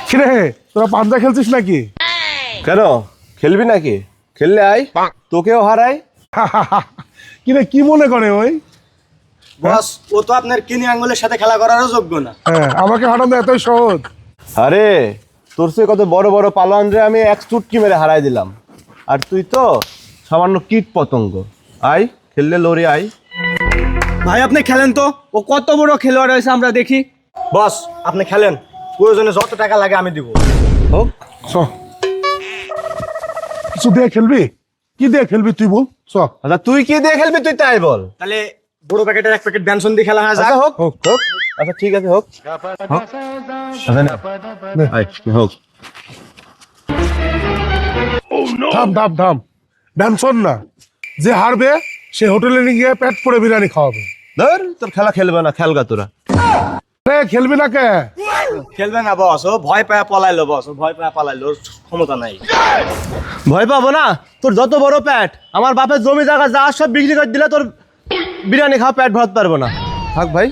কিরে তোরা পাঞ্জা খেলছিস নাকি? কেন খেলবি নাকি? খেললে আয়, তোকেও হারাই। কিরে কি মনে করে ওই? বস ও তো আপনার কিনি আঙ্গুলের সাথে খেলা করারও যোগ্য না। হ্যাঁ, আমাকে হারানো এতই সহজ? আরে তোর সে কত বড় বড় পালোয়ান রে আমি এক চুটকি মেরে হারাই দিলাম, আর তুই তো সামান্য কীট পতঙ্গ। আয় খেললে লড়ি আয়। ভাই আপনি খেলেন তো, ও কত বড় খেলোয়াড় হয়েছে আমরা দেখি। বস আপনি খেলেন, প্রয়োজনে যত টাকা লাগে আমি দিব। হোক। চ কিছু দিয়ে খেলবি? কি দিয়ে খেলবি তুই বল? চ। আচ্ছা তুই কি দিয়ে খেলবি তুই তাই বল। তাহলে বড় প্যাকেটের এক প্যাকেট বেনসন দিয়ে খেলা হয় আচ্ছা যাক। হোক হোক। হোক। আচ্ছা ঠিক আছে হোক হোক। আচ্ছা নে। আয়, হোক। থাম থাম থাম, ড্যানসন না, যে হারবে সে হোটেলে নিয়ে গিয়ে পেট পরে বিরিয়ানি খাওয়াবে। ধর তোর খেলা খেলবে না, খেলগা তোরা। খেলবি না কে? খেলবে না বস, ও ভয় পায় পলাইলো। বস ও ভয় পায় পলাইলো, ওর ক্ষমতা নাই। ভয় পাবো না? তোর যত বড় পেট, আমার বাপের জমি জায়গা যা সব বিক্রি করে দিলে তোর বিরিয়ানি খাওয়া পেট ভরতে পারবো না। থাক ভাই।